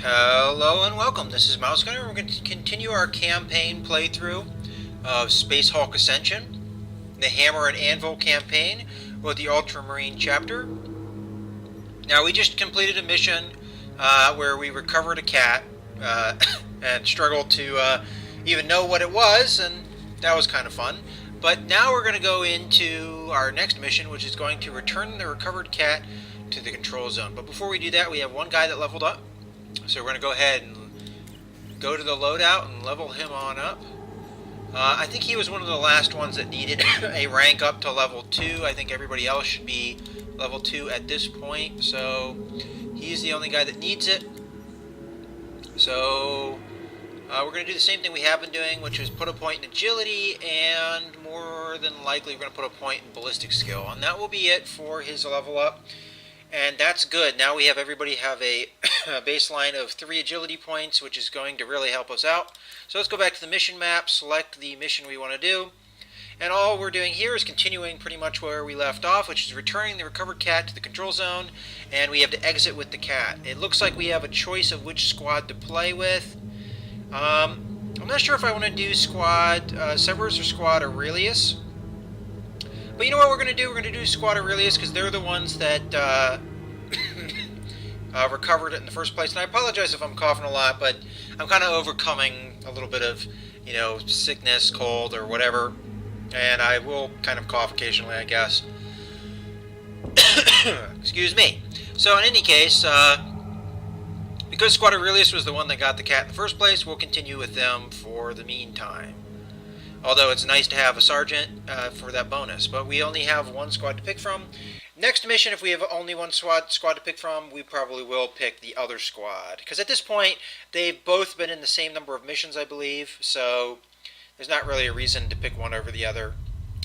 Hello and welcome. This is Mouse Gunner. We're going to continue our campaign playthrough of Space Hulk Ascension, the Hammer and Anvil campaign with the Ultramarine chapter. Now, we just completed a mission where we recovered a cat and struggled to even know what it was, and that was kind of fun. But now we're going to go into our next mission, which is going to return the recovered cat to the control zone. But before we do that, we have one guy that leveled up. So we're going to go ahead and go to the loadout and level him on up. I think he was one of the last ones that needed a rank up to level 2. I think everybody else should be level 2 at this point. So he's the only guy that needs it. So we're going to do the same thing we have been doing, which is put a point in agility, and more than likely we're going to put a point in ballistic skill. And that will be it for his level up. And that's good. Now we have everybody have a baseline of 3 agility points, which is going to really help us out. So let's go back to the mission map, select the mission we want to do. And all we're doing here is continuing pretty much where we left off, which is returning the recovered cat to the control zone. And we have to exit with the cat. It looks like we have a choice of which squad to play with. I'm not sure if I want to do squad Cerberus or squad Aurelius. But you know what we're going to do? We're going to do Squad Aurelius because they're the ones that recovered it in the first place. And I apologize if I'm coughing a lot, but I'm kind of overcoming a little bit of, sickness, cold, or whatever. And I will kind of cough occasionally, I guess. Excuse me. So in any case, because Squad Aurelius was the one that got the cat in the first place, we'll continue with them for the meantime. Although it's nice to have a sergeant for that bonus. But we only have one squad to pick from. Next mission, if we have only one squad to pick from, we probably will pick the other squad. Because at this point, they've both been in the same number of missions, I believe. So there's not really a reason to pick one over the other.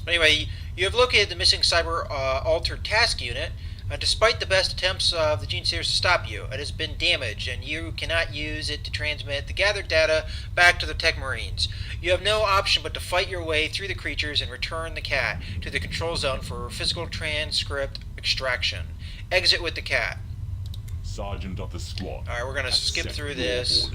Anyway, you have located the missing cyber altered task unit. Despite the best attempts of the Gene Seers to stop you, it has been damaged, and you cannot use it to transmit the gathered data back to the Tech Marines. You have no option but to fight your way through the creatures and return the cat to the control zone for physical transcript extraction. Exit with the cat. Sergeant of the squad. Alright, we're going to skip through this.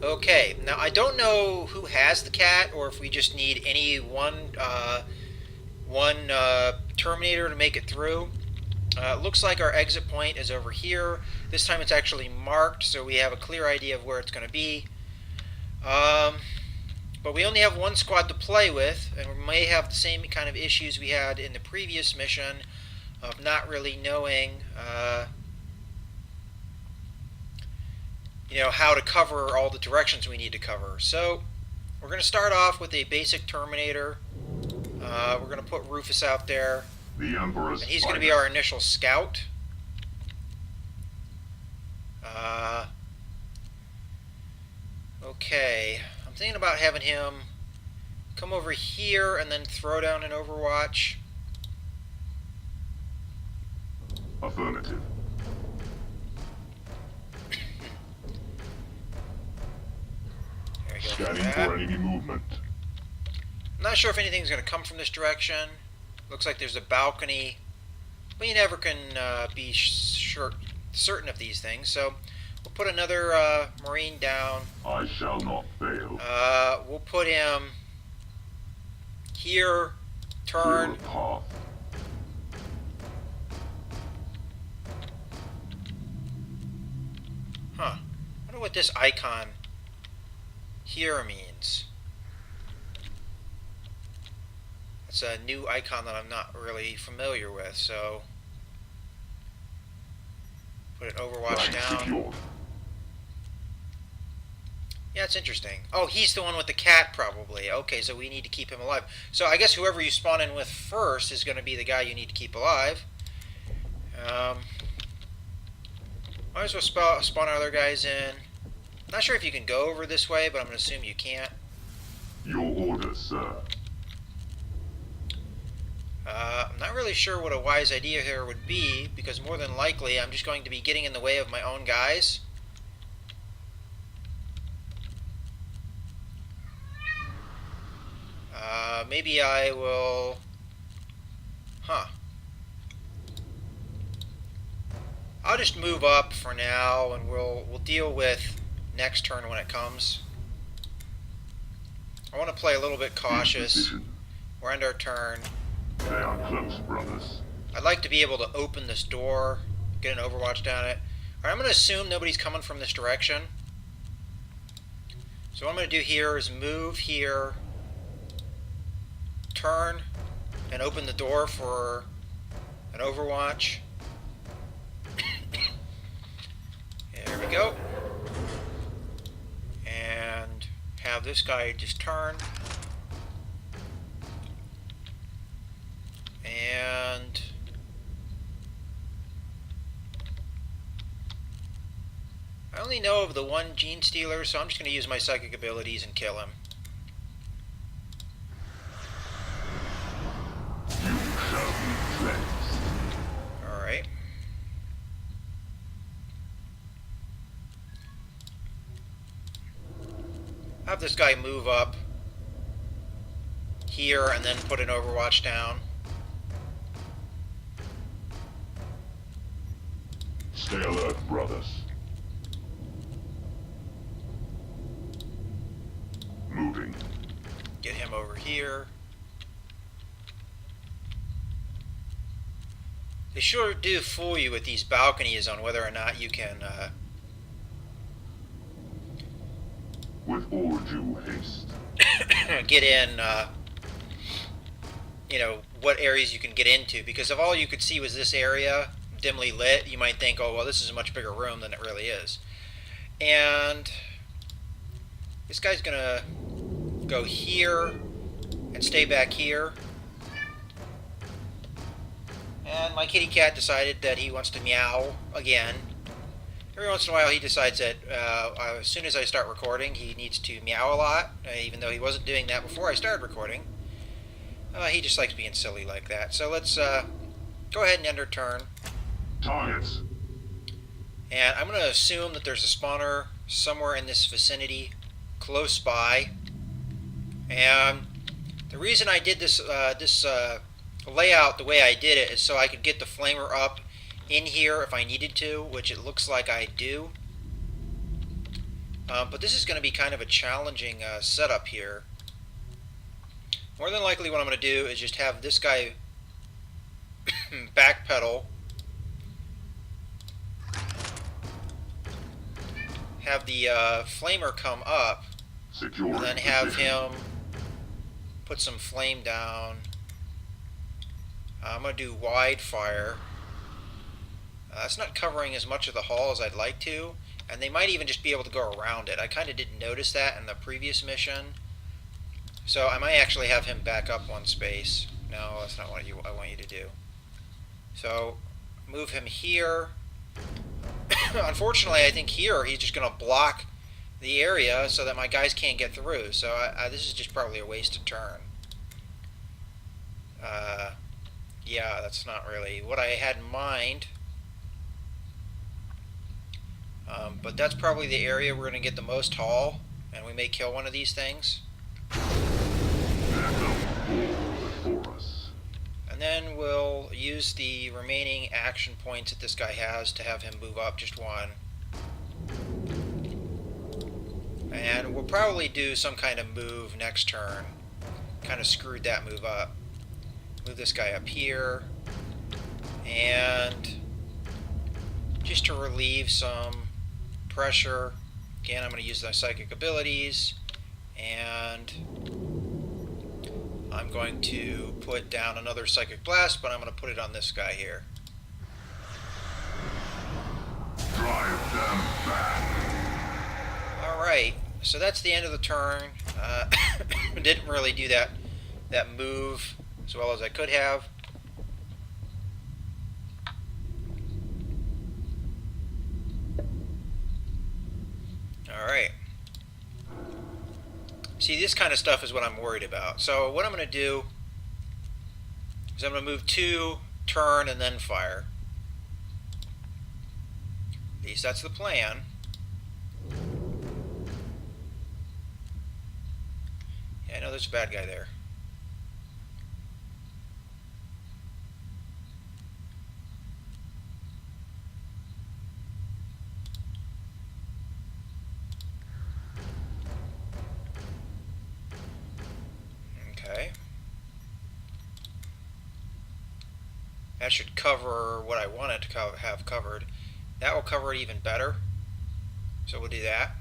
Okay, now I don't know who has the cat, or if we just need any one Terminator to make it through. Looks like our exit point is over here. This time it's actually marked, so we have a clear idea of where it's going to be. But we only have one squad to play with, and we may have the same kind of issues we had in the previous mission of not really knowing how to cover all the directions we need to cover. So we're going to start off with a basic Terminator. We're going to put Rufus out there, and he's going to be our initial scout. Okay, I'm thinking about having him come over here and then throw down an Overwatch. Affirmative. There we go. Scanning for enemy movement. I'm not sure if anything's going to come from this direction. Looks like there's a balcony, but you never can be certain of these things. So we'll put another Marine down. I shall not fail. We'll put him here. Turn. Path. Huh. I wonder what this icon here means. It's a new icon that I'm not really familiar with, so put an Overwatch down. Secured. Yeah, it's interesting. Oh, he's the one with the cat, probably. Okay, so we need to keep him alive. So I guess whoever you spawn in with first is going to be the guy you need to keep alive. Might as well spawn other guys in. Not sure if you can go over this way, but I'm going to assume you can't. Your orders, sir. I'm not really sure what a wise idea here would be, because more than likely I'm just going to be getting in the way of my own guys. Maybe I will... Huh. I'll just move up for now, and we'll deal with next turn when it comes. I want to play a little bit cautious. Position. We're end our turn. They are close, brothers. I'd like to be able to open this door, get an overwatch down it. Alright, I'm going to assume nobody's coming from this direction. So what I'm going to do here is move here, turn, and open the door for an overwatch. There we go. And have this guy just turn. And I only know of the one gene stealer, so I'm just going to use my psychic abilities and kill him. You shall be cleansed. Alright. Have this guy move up here and then put an overwatch down. Stay alert, brothers. Moving. Get him over here. They sure do fool you with these balconies on whether or not you can With all due haste. get in, what areas you can get into. Because if all you could see was this area, dimly lit, you might think, oh, well, this is a much bigger room than it really is. And this guy's going to go here and stay back here. And my kitty cat decided that he wants to meow again. Every once in a while he decides that as soon as I start recording he needs to meow a lot, even though he wasn't doing that before I started recording. He just likes being silly like that. So let's go ahead and end our turn. Targets. And I'm going to assume that there's a spawner somewhere in this vicinity, close by. And the reason I did this layout the way I did it is so I could get the flamer up in here if I needed to, which it looks like I do. But this is going to be kind of a challenging setup here. More than likely what I'm going to do is just have this guy backpedal, have the flamer come up, Secure. and then have him put some flame down. I'm going to do wide fire. It's not covering as much of the hall as I'd like to, and they might even just be able to go around it. I kind of didn't notice that in the previous mission, so I might actually have him back up one space. No, that's not what I want you to do. So move him here. Unfortunately, I think here he's just going to block the area so that my guys can't get through. So this is just probably a wasted turn. Yeah, that's not really what I had in mind. But that's probably the area we're going to get the most haul, and we may kill one of these things. Before us. And then we'll use the remaining action points that this guy has to have him move up just one. And we'll probably do some kind of move next turn. Kind of screwed that move up. Move this guy up here. And just to relieve some pressure, again, I'm going to use my psychic abilities. And I'm going to put down another psychic blast, but I'm going to put it on this guy here. Drive them back. Alright, so that's the end of the turn. Didn't really do that move as well as I could have. Alright. See, this kind of stuff is what I'm worried about. So what I'm going to do is I'm going to move 2, turn, and then fire. At least that's the plan. Yeah, I know there's a bad guy there. that should cover what I want it to have covered. That will cover it even better. So we'll do that.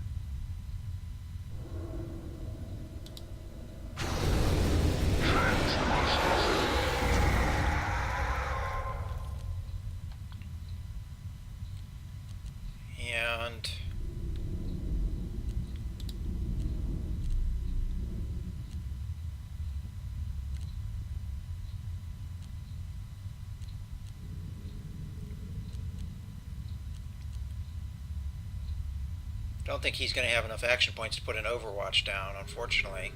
And don't think he's going to have enough action points to put an Overwatch down, unfortunately.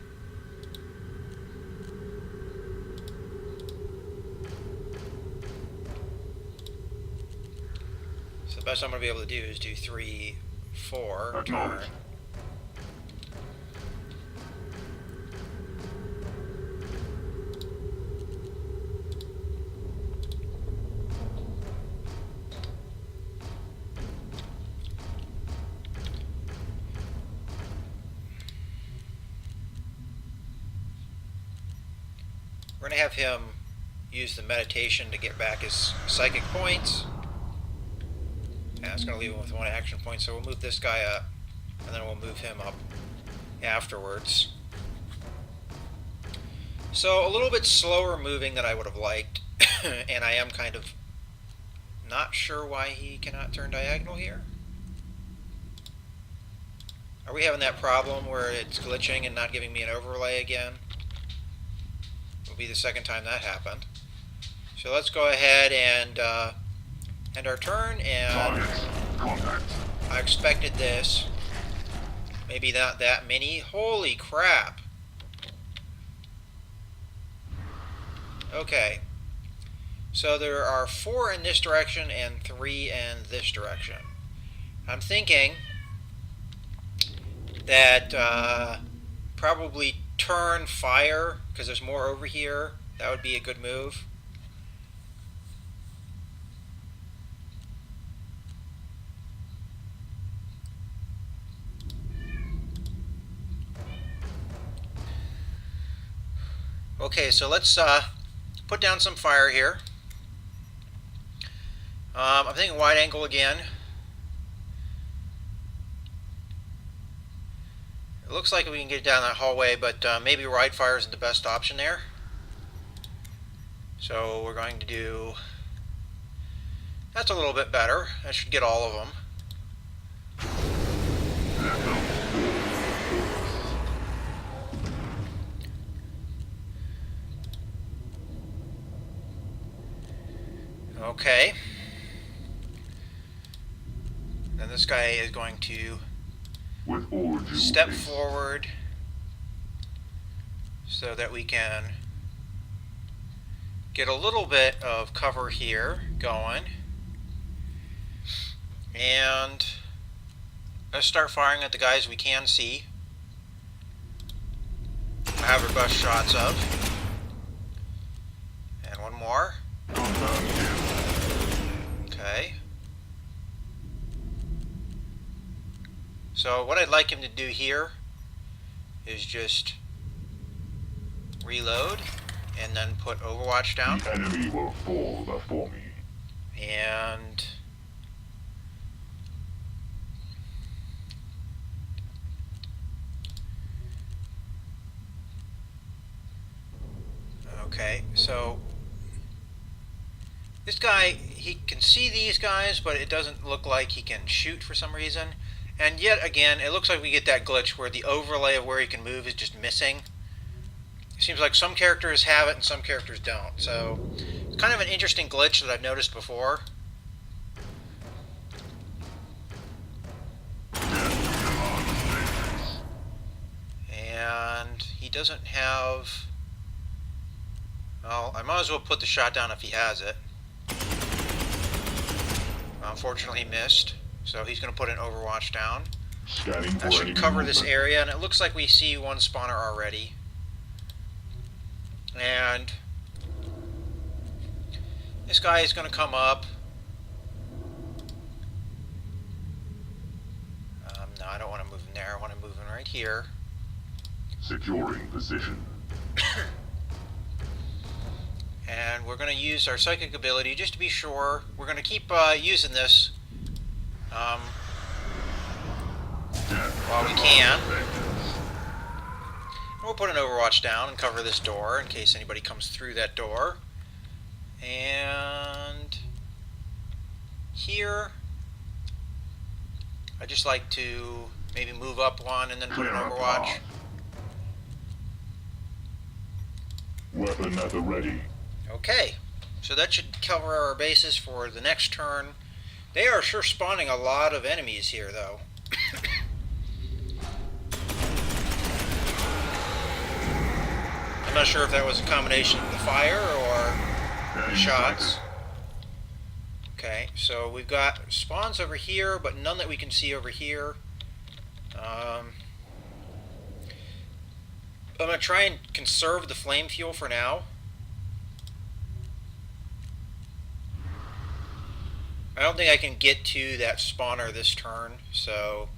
So the best I'm going to be able to do is do 3, 4, turn. We're going to have him use the meditation to get back his psychic points. And it's going to leave him with 1 action point, so we'll move this guy up, and then we'll move him up afterwards. So a little bit slower moving than I would have liked, and I am kind of not sure why he cannot turn diagonal here. Are we having that problem where it's glitching and not giving me an overlay again? Will be the second time that happened. So let's go ahead and end our turn, and I expected this. Maybe not that many. Holy crap. Okay. So there are 4 in this direction and 3 in this direction. I'm thinking that probably turn fire, because there's more over here. That would be a good move. Okay, so let's put down some fire here. I'm thinking wide angle again. It looks like we can get down that hallway, but maybe wide fire isn't the best option there. So we're going to do... That's a little bit better. That should get all of them. Okay. Then this guy is going to step forward so that we can get a little bit of cover here going. And let's start firing at the guys we can see. I have our best shots of. And one more. Okay. So what I'd like him to do here is just reload and then put Overwatch down. The enemy will fall before me. And okay, so this guy, he can see these guys, but it doesn't look like he can shoot for some reason. And yet again, it looks like we get that glitch where the overlay of where he can move is just missing. It seems like some characters have it and some characters don't. So it's kind of an interesting glitch that I've noticed before. And he doesn't have... Well, I might as well put the shot down if he has it. Unfortunately, he missed. So he's going to put an Overwatch down. That should cover this area, and it looks like we see one spawner already. And this guy is going to come up. No, I don't want to move him there. I want to move him right here. Securing position. And we're going to use our psychic ability just to be sure. We're going to keep using this while we can. We'll put an overwatch down and cover this door in case anybody comes through that door. And here, I just like to maybe move up one and then put an overwatch. Weapon at the ready. Okay, so that should cover our bases for the next turn. They are sure spawning a lot of enemies here, though. I'm not sure if that was a combination of the fire or the shots. Okay, so we've got spawns over here, but none that we can see over here. I'm going to try and conserve the flame fuel for now. I don't think I can get to that spawner this turn, so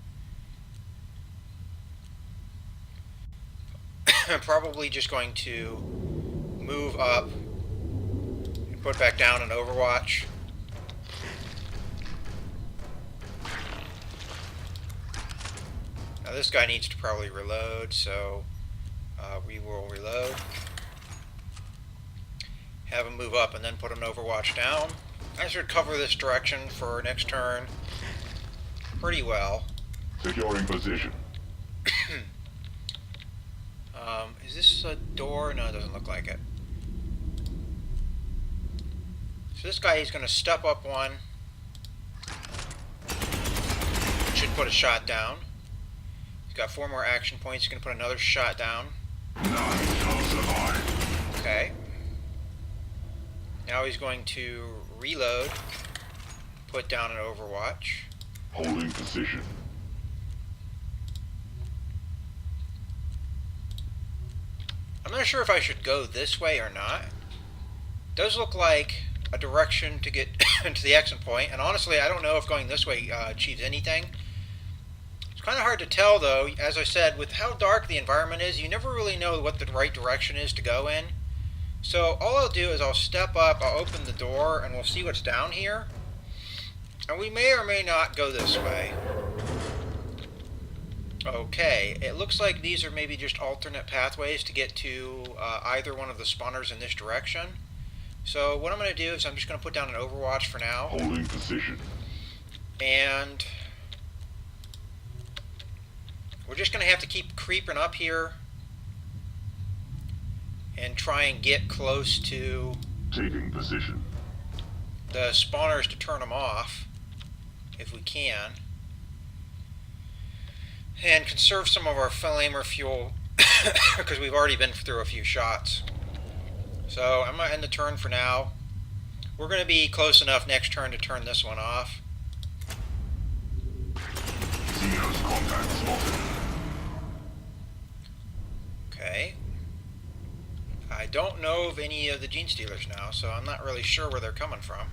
I'm probably just going to move up and put back down an overwatch. Now this guy needs to probably reload, so we will reload. Have him move up and then put an overwatch down. I should cover this direction for next turn pretty well. Securing position. Is this a door? No, it doesn't look like it. So this guy, he's going to step up one. Should put a shot down. He's got 4 more action points. He's going to put another shot down. Okay. Now he's going to reload, put down an overwatch. Holding position. I'm not sure if I should go this way or not. Does look like a direction to get to the exit point, and honestly, I don't know if going this way achieves anything. It's kind of hard to tell, though. As I said, with how dark the environment is, you never really know what the right direction is to go in. So all I'll do is I'll step up, I'll open the door, and we'll see what's down here. And we may or may not go this way. Okay, it looks like these are maybe just alternate pathways to get to either one of the spawners in this direction. So what I'm going to do is I'm just going to put down an overwatch for now. Holding position. And we're just going to have to keep creeping up here and try and get close to Taking position. the spawners to turn them off if we can. And conserve some of our flamer fuel because we've already been through a few shots. So I'm going to end the turn for now. We're going to be close enough next turn to turn this one off. Xenos contact spotted. Okay. I don't know of any of the gene stealers now, so I'm not really sure where they're coming from.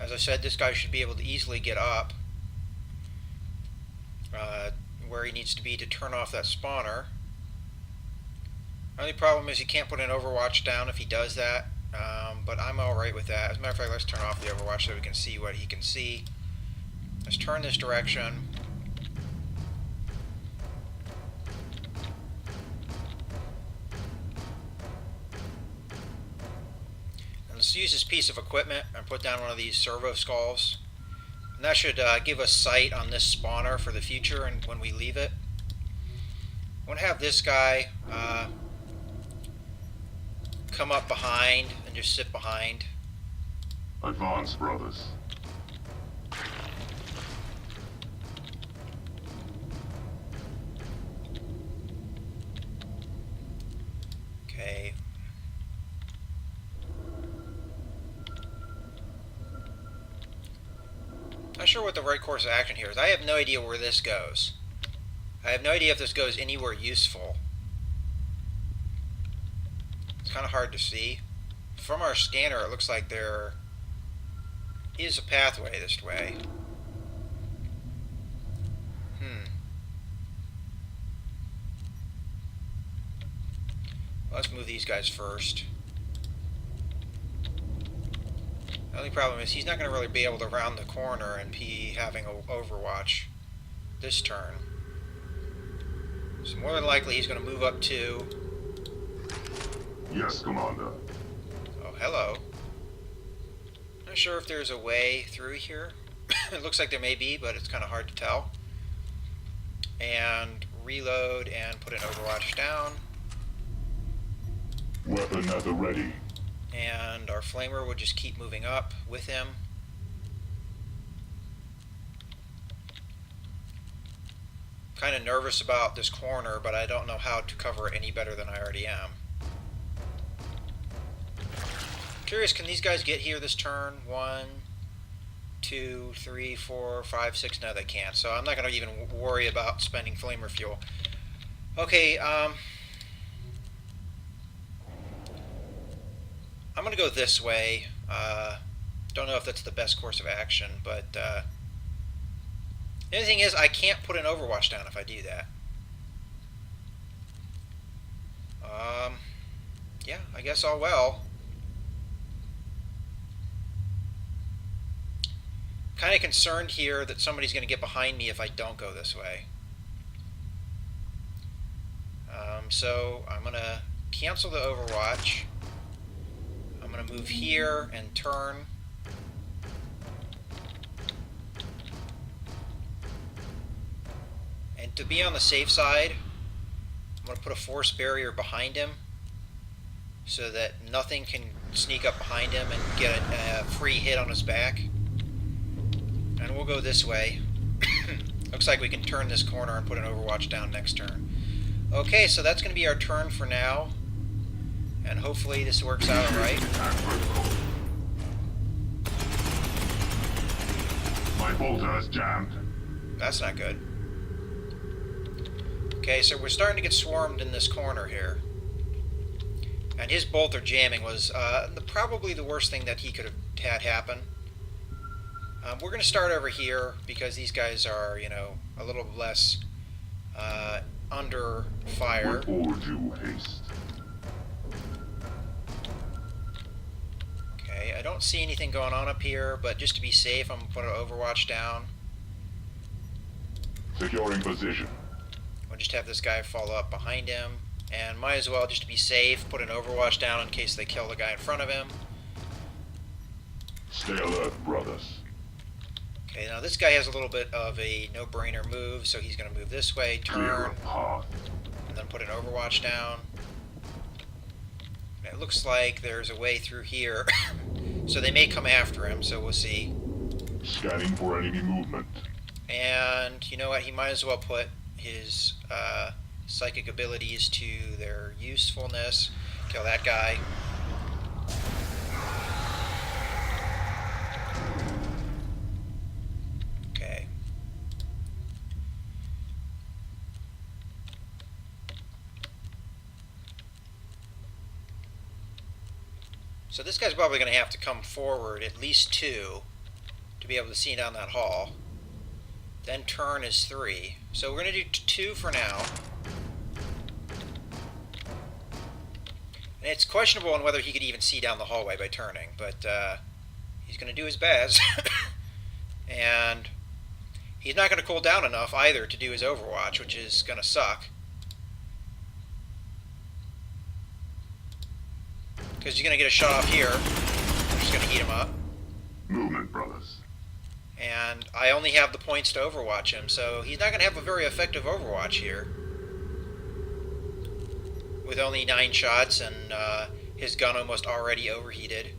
As I said, this guy should be able to easily get up where he needs to be to turn off that spawner. Only problem is he can't put an overwatch down if he does that, but I'm alright with that. As a matter of fact, let's turn off the overwatch so we can see what he can see. Let's turn this direction. And let's use this piece of equipment and put down one of these servo skulls. And that should give us sight on this spawner for the future and when we leave it. I want to have this guy come up behind and just sit behind. Advance, brothers. Okay. Not sure what the right course of action here is. I have no idea where this goes. I have no idea if this goes anywhere useful. It's kind of hard to see. From our scanner, it looks like there is a pathway this way. Let's move these guys first. only problem is he's not going to really be able to round the corner and be having an Overwatch this turn. So more than likely he's going to move up 2. Yes, Commander. Oh, hello. Not sure if there's a way through here. It looks like there may be, but it's kind of hard to tell. And reload and put an Overwatch down. Weapon at the ready. And our flamer will just keep moving up with him. Kind of nervous about this corner, but I don't know how to cover it any better than I already am. Curious, can these guys get here this turn? 1, 2, 3, 4, 5, 6. No, they can't. So I'm not going to even worry about spending flamer fuel. Okay, I'm going to go this way. Don't know if that's the best course of action, but the only thing is I can't put an Overwatch down if I do that. Yeah, I guess all well. Kind of concerned here that somebody's going to get behind me if I don't go this way. So I'm going to cancel the Overwatch. I'm going to move here and turn. And to be on the safe side, I'm going to put a force barrier behind him so that nothing can sneak up behind him and get a free hit on his back. And we'll go this way. Looks like we can turn this corner and put an Overwatch down next turn. Okay, so that's going to be our turn for now. And hopefully this works out alright. My bolter is jammed. That's not good. Okay, so we're starting to get swarmed in this corner here. And his bolter jamming was probably the worst thing that he could have had happen. We're going to start over here because these guys are, you know, a little less under fire. With all due haste. Okay, I don't see anything going on up here, but just to be safe, I'm going to put an Overwatch down. Securing position. We'll just have this guy follow up behind him. And might as well, just to be safe, put an Overwatch down in case they kill the guy in front of him. Stay alert, brothers. Okay, now this guy has a little bit of a no-brainer move, so he's going to move this way, Clear turn, a path. and then put an Overwatch down. It looks like there's a way through here, so they may come after him, so we'll see. Scanning for enemy movement. And you know what, he might as well put his psychic abilities to their usefulness. Kill that guy. Okay. So this guy's probably going to have to come forward at least 2 to be able to see down that hall. Then turn is 3. So we're going to do 2 for now. And it's questionable on whether he could even see down the hallway by turning, but he's going to do his best. And he's not going to cool down enough either to do his Overwatch, which is going to suck. Because he's going to get a shot off here, which is going to heat him up. Movement, brothers. And I only have the points to Overwatch him, so he's not going to have a very effective Overwatch here. With only 9 shots and his gun almost already overheated.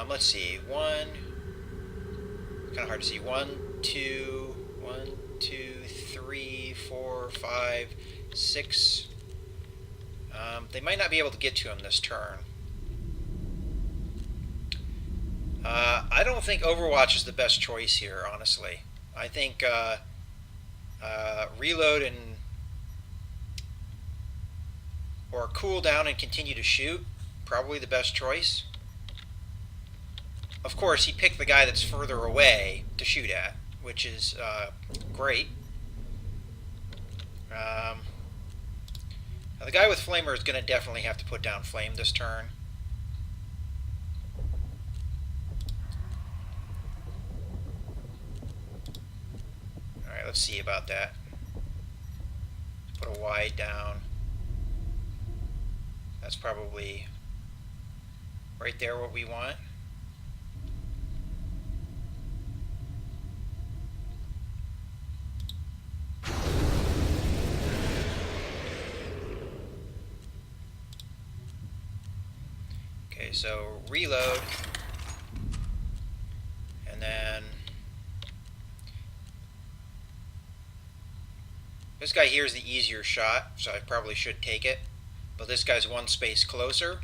Let's see, 1, kind of hard to see, 1, 2, 1, 2, 3, 4, 5, 6. They might not be able to get to him this turn. I don't think Overwatch is the best choice here, honestly. I think reload and or cool down and continue to shoot, probably the best choice. Of course, he picked the guy that's further away to shoot at, which is great. Now the guy with Flamer is going to definitely have to put down Flame this turn. Let's see about that. Put a wide down. That's probably right there what we want. Okay, so reload, and then this guy here is the easier shot, so I probably should take it. But this guy's one space closer.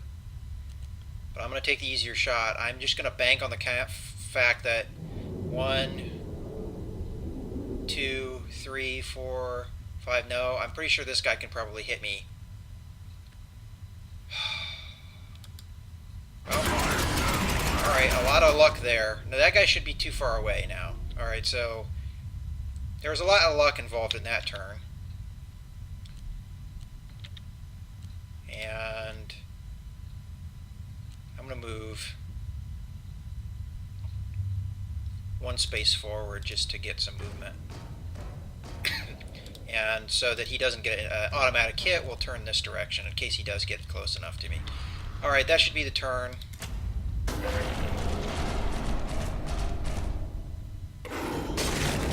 But I'm going to take the easier shot. I'm just going to bank on the fact that 1, 2, 3, 4, 5. No, I'm pretty sure this guy can probably hit me. Oh. Alright, a lot of luck there. Now that guy should be too far away now. Alright, so there was a lot of luck involved in that turn. And I'm going to move one space forward just to get some movement. And so that he doesn't get an automatic hit, we'll turn this direction in case he does get close enough to me. Alright, that should be the turn.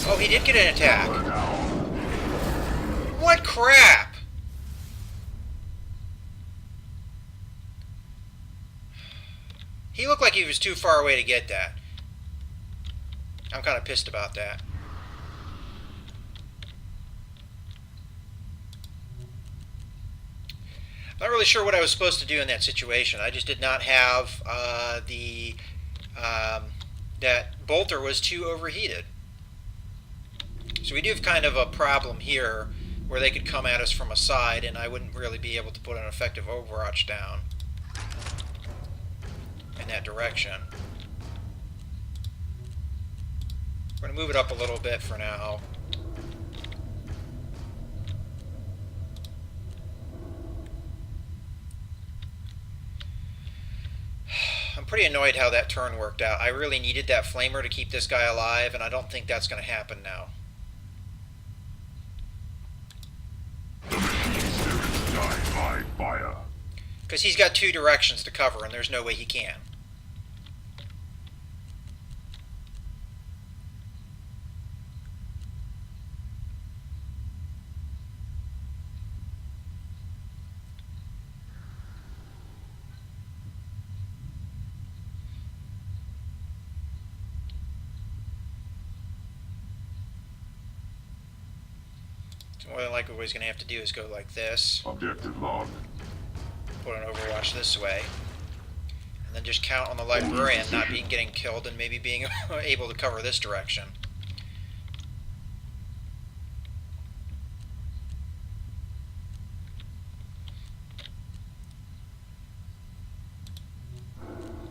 Oh, he did get an attack. What crap! He looked like he was too far away to get that. I'm kind of pissed about that. Not really sure what I was supposed to do in that situation. I just did not have that bolter was too overheated. So we do have kind of a problem here where they could come at us from a side and I wouldn't really be able to put an effective overwatch down in that direction. We're going to move it up a little bit for now. I'm pretty annoyed how that turn worked out. I really needed that flamer to keep this guy alive, and I don't think that's going to happen now. Because he's got two directions to cover, and there's no way he can. More than likely what he's going to have to do is go like this. Objective log. Put an overwatch this way. And then just count on the librarian not getting killed and maybe being able to cover this direction.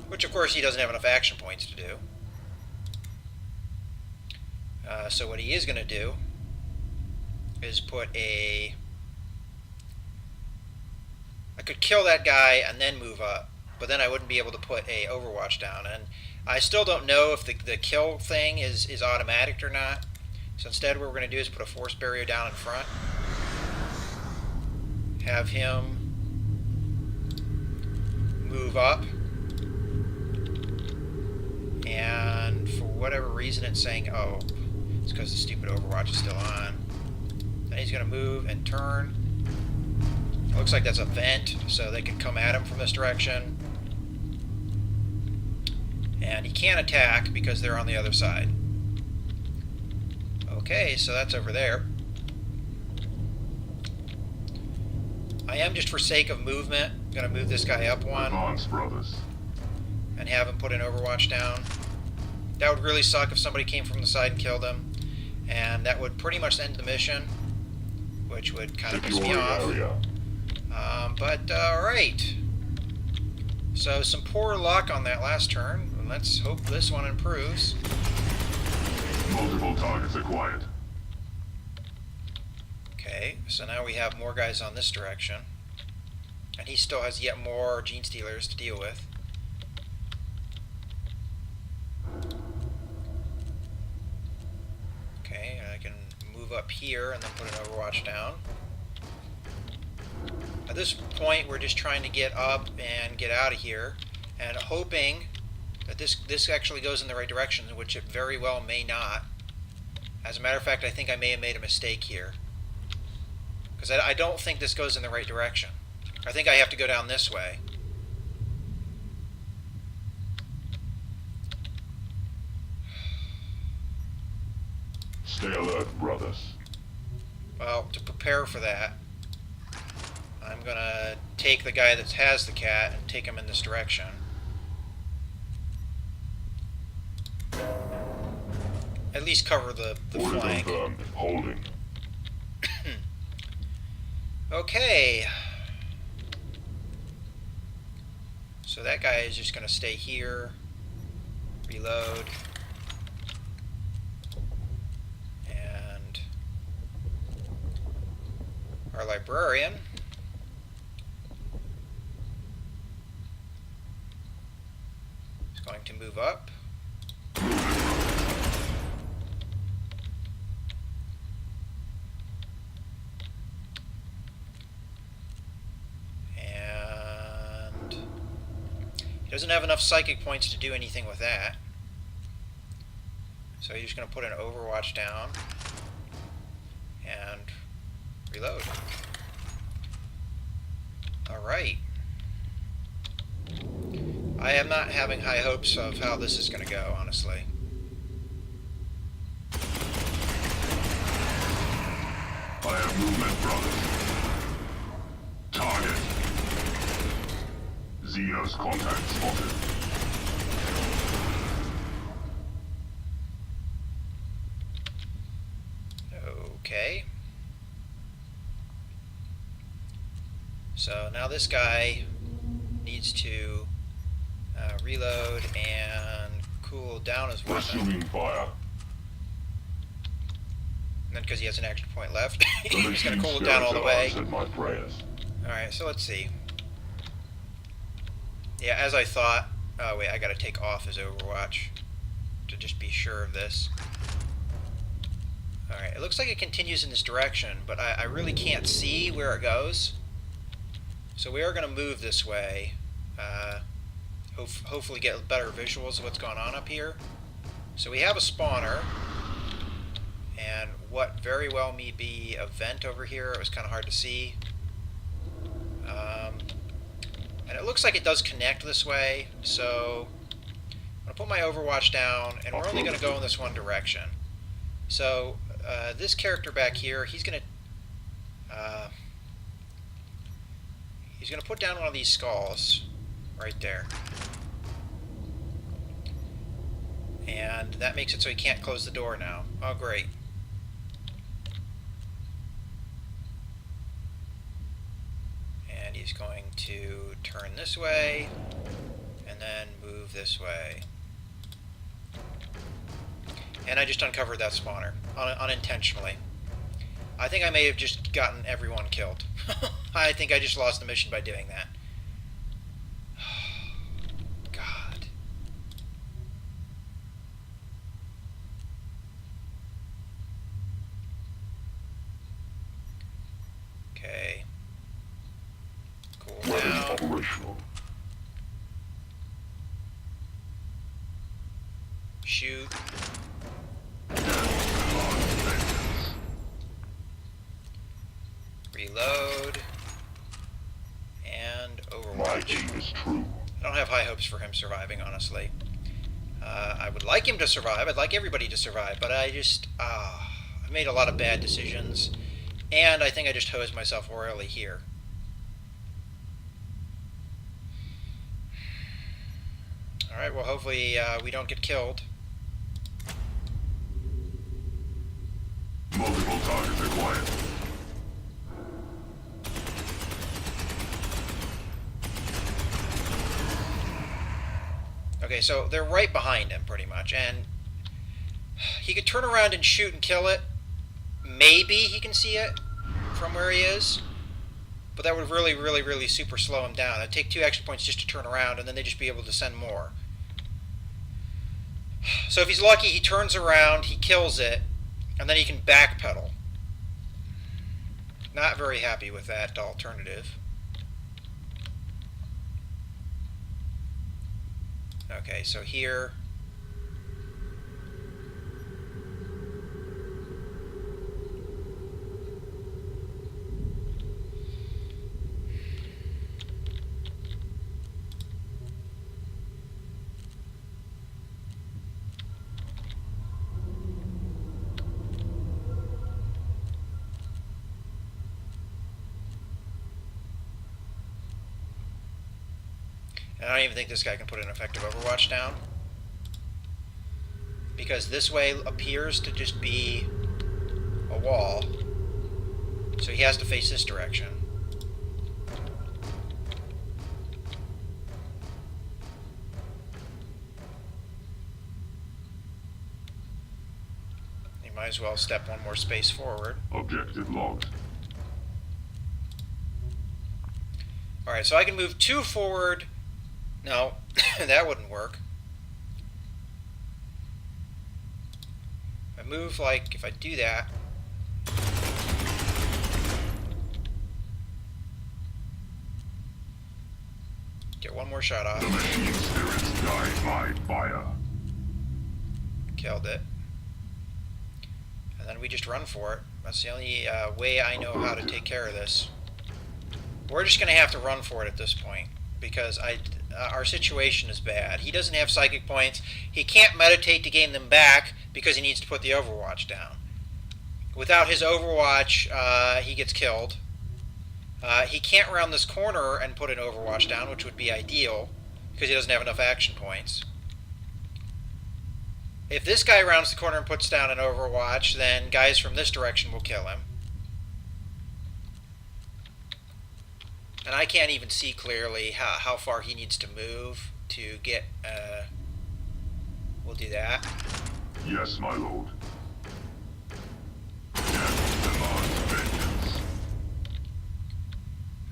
Which of course he doesn't have enough action points to do. So what he is going to do is put a... I could kill that guy and then move up, but then I wouldn't be able to put a overwatch down. And I still don't know if the kill thing is automatic or not. So instead what we're going to do is put a force barrier down in front. Have him move up. And for whatever reason it's saying, oh, it's because the stupid overwatch is still on. Then he's going to move and turn. It looks like that's a vent, so they can come at him from this direction. And he can't attack because they're on the other side. Okay, so that's over there. I am, just for sake of movement, going to move this guy up one. Advance, brothers. And have him put an overwatch down. That would really suck if somebody came from the side and killed him. And that would pretty much end the mission, which would kind of piss me off. But alright. So some poor luck on that last turn. And let's hope this one improves. Multiple targets acquired. Okay, so now we have more guys on this direction. And he still has yet more gene stealers to deal with. Okay, I can up here and then put an overwatch down. At this point, we're just trying to get up and get out of here, and hoping that this actually goes in the right direction, which it very well may not. As a matter of fact, I think I may have made a mistake here, because I don't think this goes in the right direction. I think I have to go down this way. Stay alert, brothers. Well, to prepare for that, I'm gonna take the guy that has the cat and take him in this direction. At least cover the Order flank. confirmed. Holding. Okay. So that guy is just gonna stay here. Reload. And our librarian is going to move up. And he doesn't have enough psychic points to do anything with that. So he's just going to put an overwatch down and reload. Alright. I am not having high hopes of how this is going to go, honestly. I have movement, brothers. Target. Xenos contact spotted. Okay. So now this guy needs to reload and cool down his weapon. Resuming fire. And then because he has an extra point left, The he's going machine to cool it down all the way. spirits have answered my prayers. Alright, so let's see. Yeah, as I thought. Oh wait, I gotta take off his overwatch to just be sure of this. Alright, it looks like it continues in this direction, but I really can't see where it goes. So we are going to move this way. Hopefully get better visuals of what's going on up here. So we have a spawner, and what very well may be a vent over here. It was kind of hard to see. And it looks like it does connect this way, so I'm going to put my overwatch down, and we're only going to go in this one direction. So this character back here, he's going to put down one of these skulls right there. And that makes it so he can't close the door now. Oh, great. And he's going to turn this way, and then move this way. And I just uncovered that spawner, unintentionally. I think I may have just gotten everyone killed. I think I just lost the mission by doing that. God. Okay. Cool Weapons down. operational. Shoot. Reload. And My overwatch. aim is true. I don't have high hopes for him surviving, honestly. I would like him to survive. I'd like everybody to survive, but I just... I made a lot of bad decisions, and I think I just hosed myself royally here. Alright, well hopefully we don't get killed. Multiple targets acquired. Okay, so they're right behind him, pretty much, and he could turn around and shoot and kill it. Maybe he can see it from where he is, but that would really, really, really super slow him down. It'd take 2 extra points just to turn around, and then they'd just be able to send more. So if he's lucky, he turns around, he kills it, and then he can backpedal. Not very happy with that alternative. Okay, so here... I don't even think this guy can put an effective overwatch down, because this way appears to just be a wall, so he has to face this direction. He might as well step one more space forward. Objective logged. Alright, so I can move 2 forward. No, that wouldn't work. If I move, like, if I do that... Get one more shot off. The machine spirits die by fire. Killed it. And then we just run for it. That's the only way I know how to take care of this. We're just going to have to run for it at this point, because our situation is bad. He doesn't have psychic points. He can't meditate to gain them back because he needs to put the overwatch down. Without his overwatch, he gets killed. He can't round this corner and put an overwatch down, which would be ideal, because he doesn't have enough action points. If this guy rounds the corner and puts down an overwatch, then guys from this direction will kill him. And I can't even see clearly how far he needs to move to get... we'll do that. Yes, my lord. Death demands vengeance.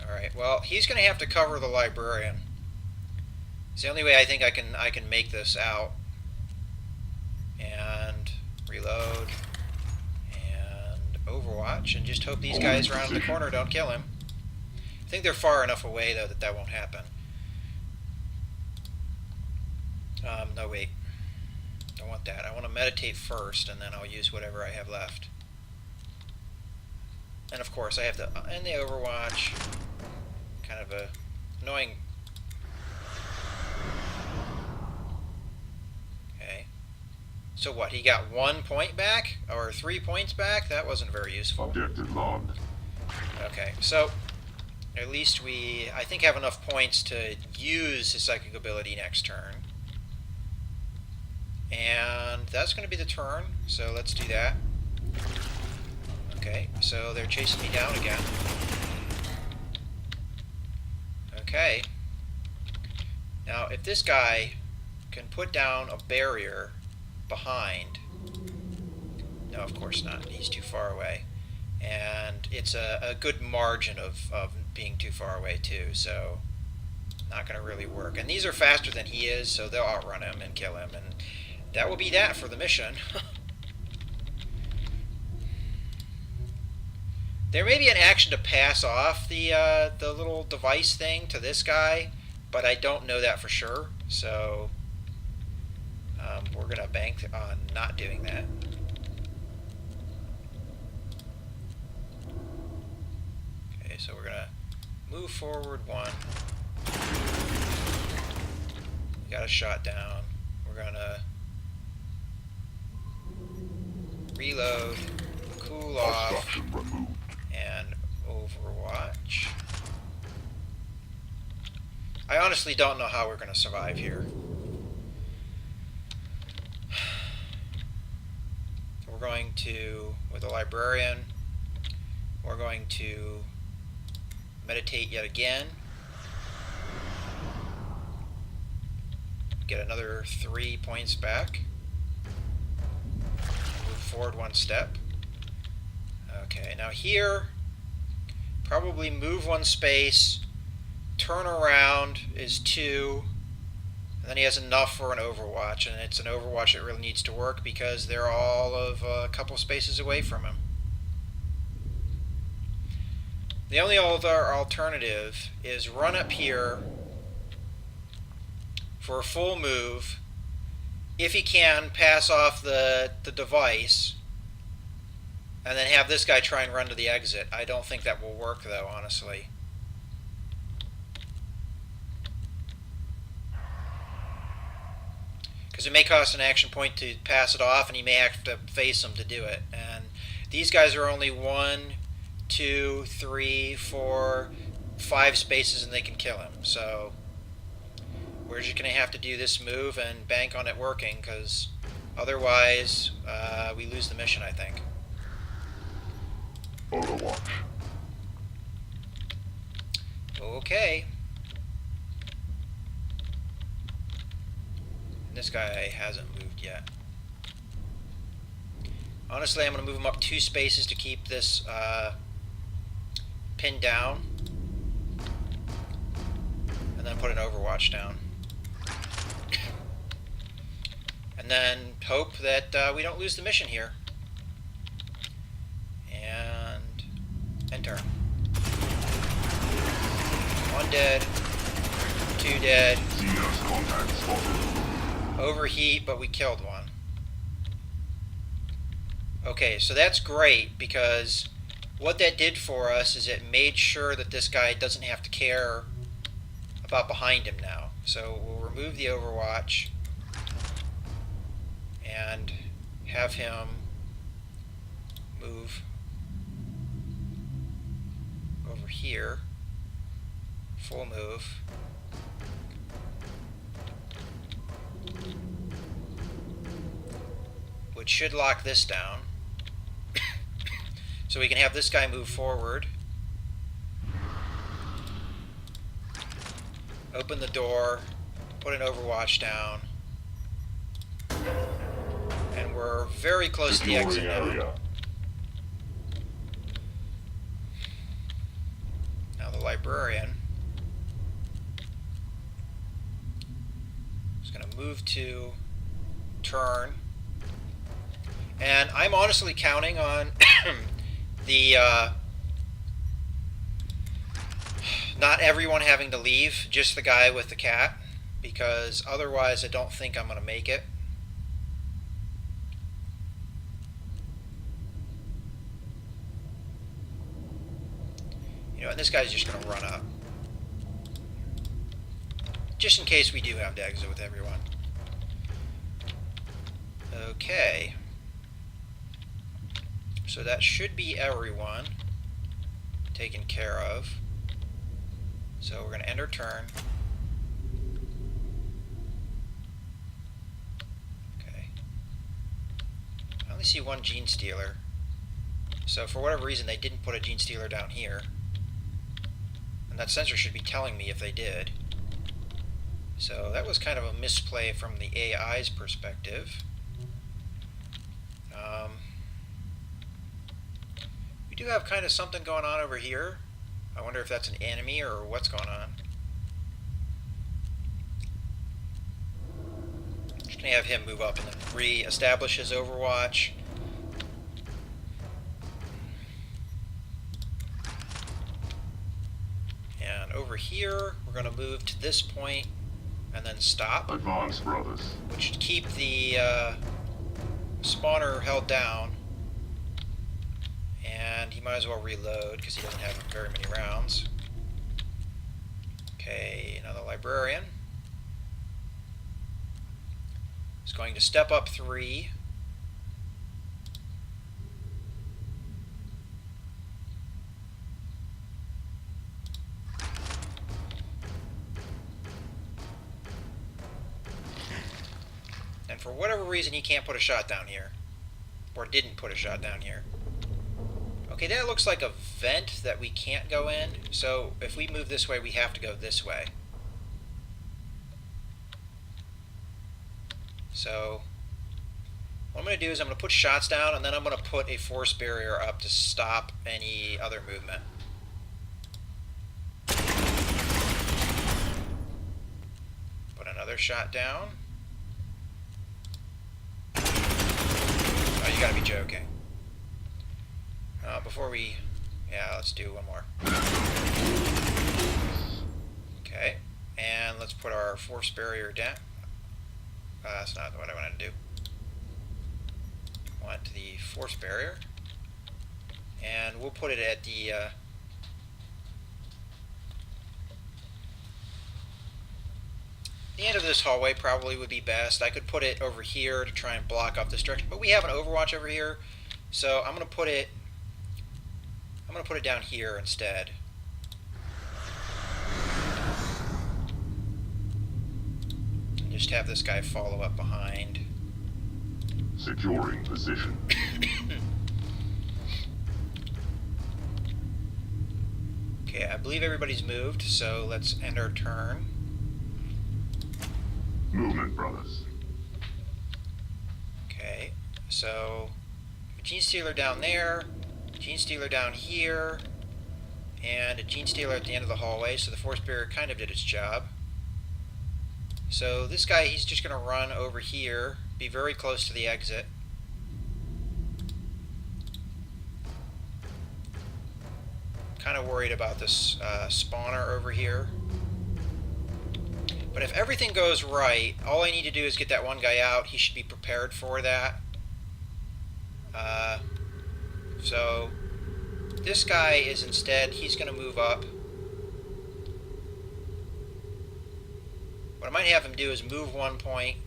Alright, well, he's going to have to cover the librarian. It's the only way I think I can make this out. And reload. And overwatch. And just hope these guys around the corner don't kill him. I think they're far enough away, though, that won't happen. No, wait. Don't want that. I want to meditate first, and then I'll use whatever I have left. And, of course, I have to end the overwatch. Kind of a annoying... Okay. So what, he got 1 point back? Or 3 points back? That wasn't very useful. Objective logged. Okay, so... At least I think, have enough points to use his psychic ability next turn. And that's going to be the turn, so let's do that. Okay, so they're chasing me down again. Okay. Now, if this guy can put down a barrier behind... No, of course not. He's too far away. And it's a good margin of being too far away too, so not going to really work. And these are faster than he is, so they'll outrun him and kill him, and that will be that for the mission. There may be an action to pass off the little device thing to this guy, but I don't know that for sure, so we're going to bank on not doing that. Okay, so we're going to move forward 1. We got a shot down. We're going to reload, cool off, Obstruction removed. and overwatch. I honestly don't know how we're going to survive here. We're going to, with the librarian, we're going to meditate yet again. Get another 3 points back. Move forward 1 step. Okay, now here, probably move 1 space, turn around is 2, and then he has enough for an overwatch, and it's an overwatch that really needs to work because they're all of a couple spaces away from him. The only other alternative is run up here for a full move. If he can, pass off the device, and then have this guy try and run to the exit. I don't think that will work, though, honestly. Because it may cost an action point to pass it off, and he may have to face him to do it. And these guys are only 1, 2, 3, 4, 5 spaces, and they can kill him. So we're just going to have to do this move and bank on it working, because otherwise we lose the mission, I think. Overwatch. Okay. This guy hasn't moved yet. Honestly, I'm going to move him up 2 spaces to keep this pinned down. And then put an Overwatch down. And then hope that we don't lose the mission here. And enter. 1 dead. 2 dead. Xenos contact spotted. Overheat, but we killed one. Okay, so that's great, because what that did for us is it made sure that this guy doesn't have to care about behind him now. So we'll remove the Overwatch and have him move over here. Full move. Which should lock this down. So we can have this guy move forward. Open the door, put an Overwatch down. And we're very close to the exit now. Now the librarian is going to move to turn. And I'm honestly counting on the not everyone having to leave, just the guy with the cat, because otherwise I don't think I'm going to make it. You know, and this guy's just going to run up. Just in case we do have to exit with everyone. Okay. So that should be everyone taken care of. So we're going to end our turn. Okay. I only see one gene stealer. So for whatever reason they didn't put a gene stealer down here. And that sensor should be telling me if they did. So that was kind of a misplay from the AI's perspective. We do have kind of something going on over here. I wonder if that's an enemy or what's going on. Just gonna have him move up and then re-establish his Overwatch. And over here, we're gonna move to this point and then stop. Advance, brothers. Which should keep the spawner held down. And he might as well reload because he doesn't have very many rounds. Okay, another librarian. He's going to step up 3. And for whatever reason he can't put a shot down here. Or didn't put a shot down here. Okay, that looks like a vent that we can't go in. So if we move this way, we have to go this way. So what I'm going to do is I'm going to put shots down, and then I'm going to put a force barrier up to stop any other movement. Put another shot down. Oh, you gotta be joking. Before we Yeah, let's do one more. Okay, and let's put our force barrier down. That's not what I wanted to do. I want the force barrier, and we'll put it at the end of this hallway. Probably would be best. I could put it over here to try and block off this direction, but we have an Overwatch over here, so I'm gonna put it down here instead. And just have this guy follow up behind. Securing position. Okay, I believe everybody's moved, so let's end our turn. Movement, brothers. Okay, so a Gene Stealer down there, Gene Stealer down here, and a Gene Stealer at the end of the hallway, so the force barrier kind of did its job. So this guy, he's just going to run over here, be very close to the exit. Kind of worried about this spawner over here. But if everything goes right, all I need to do is get that one guy out. He should be prepared for that. So this guy is instead, he's going to move up. What I might have him do is move 1 point,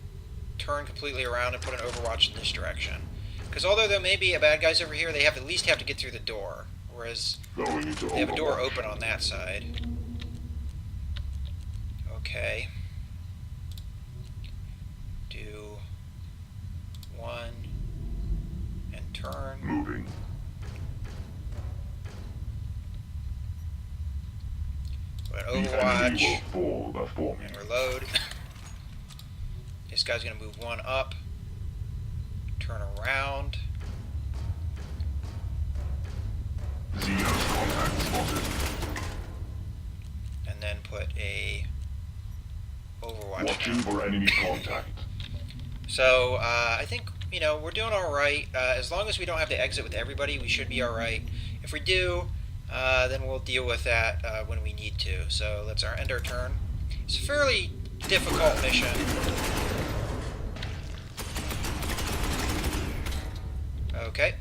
turn completely around, and put an Overwatch in this direction. Because although there may be bad guys over here, they at least have to get through the door. Whereas Going into they have a door Overwatch. open on that side. Okay. Do 1 and turn. Moving. Put The an enemy Overwatch will fall before me. and reload. This guy's going to move 1 up. Turn around. Xenos contact spotted. And then put a Overwatch Watching down. for enemy contact. So I think, you know, we're doing all right. As long as we don't have to exit with everybody, we should be all right. If we do, then we'll deal with that when we need to. So let's end our turn. It's a fairly difficult mission. Okay,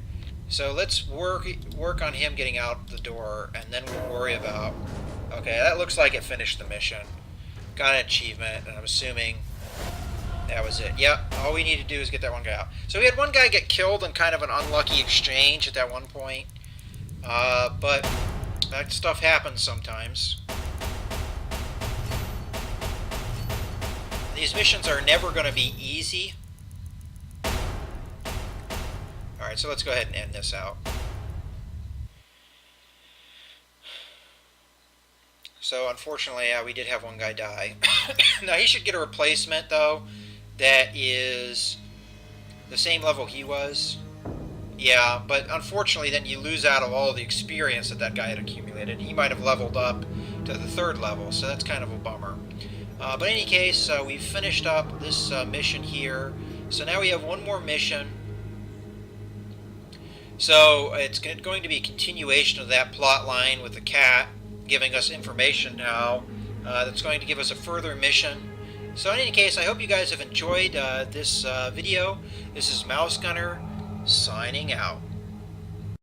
so let's work on him getting out the door, and then we'll worry about. Okay, that looks like it finished the mission. Got an achievement, and I'm assuming that was it. Yep, all we need to do is get that one guy out. So we had one guy get killed in kind of an unlucky exchange at that one point. But that stuff happens sometimes. These missions are never going to be easy. Alright, so let's go ahead and end this out. So unfortunately, yeah, we did have one guy die. Now he should get a replacement though that is the same level he was. Yeah, but unfortunately then you lose out of all the experience that that guy had accumulated. He might have leveled up to the 3rd level, so that's kind of a bummer. But in any case, we've finished up this mission here. So now we have one more mission. So it's going to be a continuation of that plot line with the cat giving us information now that's going to give us a further mission. So in any case, I hope you guys have enjoyed this video. This is Mouse Gunner signing out.